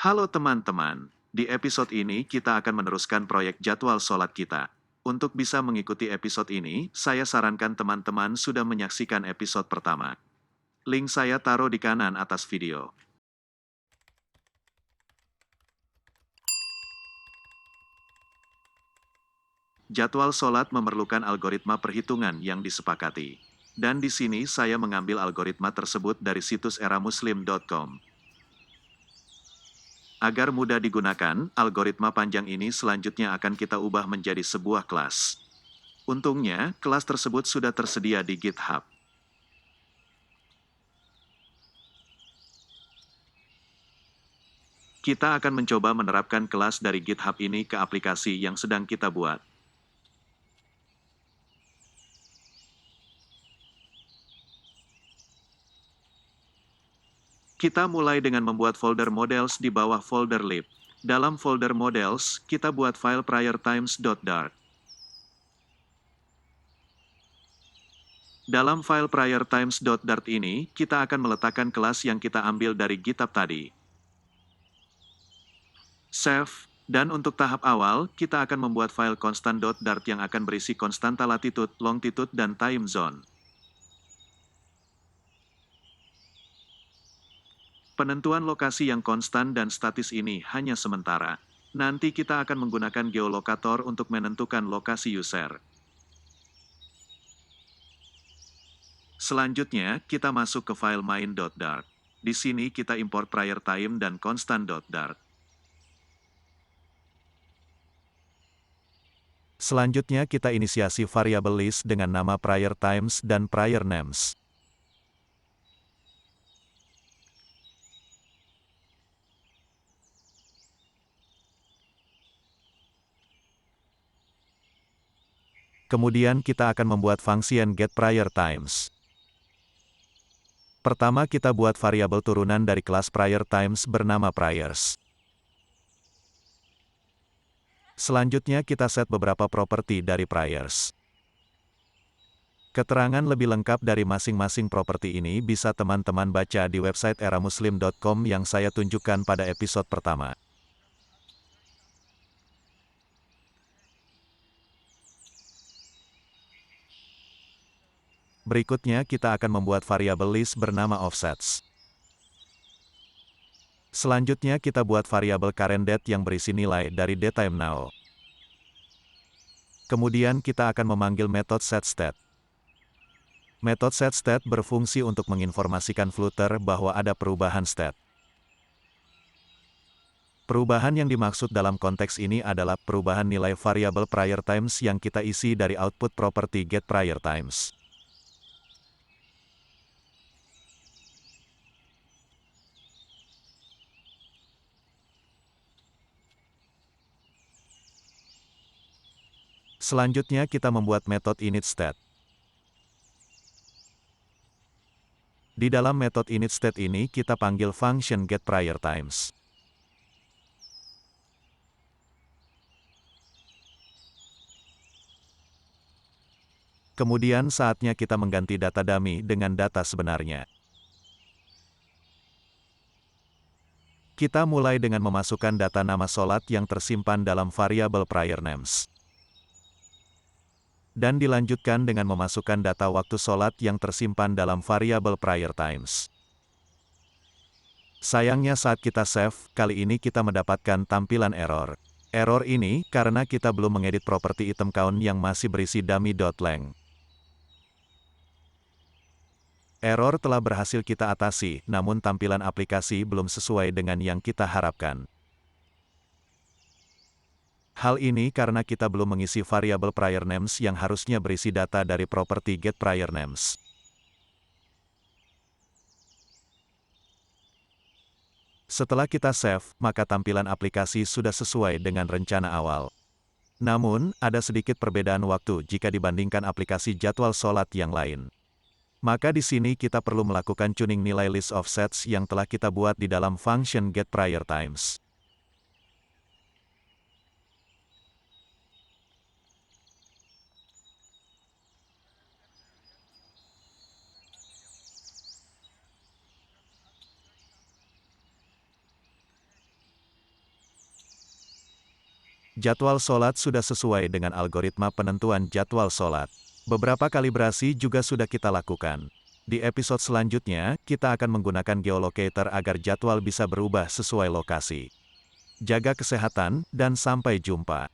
Halo teman-teman, di episode ini kita akan meneruskan proyek jadwal sholat kita. Untuk bisa mengikuti episode ini, saya sarankan teman-teman sudah menyaksikan episode pertama. Link saya taruh di kanan atas video. Jadwal sholat memerlukan algoritma perhitungan yang disepakati. Dan di sini saya mengambil algoritma tersebut dari situs eramuslim.com. Agar mudah digunakan, algoritma panjang ini selanjutnya akan kita ubah menjadi sebuah kelas. Untungnya, kelas tersebut sudah tersedia di GitHub. Kita akan mencoba menerapkan kelas dari GitHub ini ke aplikasi yang sedang kita buat. Kita mulai dengan membuat folder models di bawah folder lib. Dalam folder models, kita buat file priortimes.dart. Dalam file priortimes.dart ini, kita akan meletakkan kelas yang kita ambil dari GitHub tadi. Save, dan untuk tahap awal, kita akan membuat file constant.dart yang akan berisi konstanta latitude, longitude, dan time zone. Penentuan lokasi yang konstan dan statis ini hanya sementara. Nanti kita akan menggunakan geolokator untuk menentukan lokasi user. Selanjutnya, kita masuk ke file main.dart. Di sini kita import prior time dan constant.dart. Selanjutnya kita inisiasi variabel list dengan nama prior times dan prior names. Kemudian kita akan membuat function getPriorTimes. Pertama kita buat variabel turunan dari kelas priorTimes bernama priors. Selanjutnya kita set beberapa properti dari priors. Keterangan lebih lengkap dari masing-masing properti ini bisa teman-teman baca di website eramuslim.com yang saya tunjukkan pada episode pertama. Berikutnya kita akan membuat variabel list bernama offsets. Selanjutnya kita buat variabel current date yang berisi nilai dari datetime now. Kemudian kita akan memanggil metode setState. Metode setState berfungsi untuk menginformasikan Flutter bahwa ada perubahan state. Perubahan yang dimaksud dalam konteks ini adalah perubahan nilai variabel priorTimes yang kita isi dari output properti getPriorTimes. Selanjutnya kita membuat metode initState. Di dalam metode initState ini kita panggil function getPriorTimes. Kemudian saatnya kita mengganti data dummy dengan data sebenarnya. Kita mulai dengan memasukkan data nama sholat yang tersimpan dalam variabel prior names. Dan dilanjutkan dengan memasukkan data waktu sholat yang tersimpan dalam variabel prior times. Sayangnya saat kita save, kali ini kita mendapatkan tampilan error. Error ini karena kita belum mengedit properti item count yang masih berisi dummy.length. Error telah berhasil kita atasi, namun tampilan aplikasi belum sesuai dengan yang kita harapkan. Hal ini karena kita belum mengisi variabel prior names yang harusnya berisi data dari properti getPriorNames. Setelah kita save, maka tampilan aplikasi sudah sesuai dengan rencana awal. Namun, ada sedikit perbedaan waktu jika dibandingkan aplikasi jadwal sholat yang lain. Maka di sini kita perlu melakukan tuning nilai list offsets yang telah kita buat di dalam function getPriorTimes. Jadwal sholat sudah sesuai dengan algoritma penentuan jadwal sholat. Beberapa kalibrasi juga sudah kita lakukan. Di episode selanjutnya, kita akan menggunakan geolocator agar jadwal bisa berubah sesuai lokasi. Jaga kesehatan, dan sampai jumpa.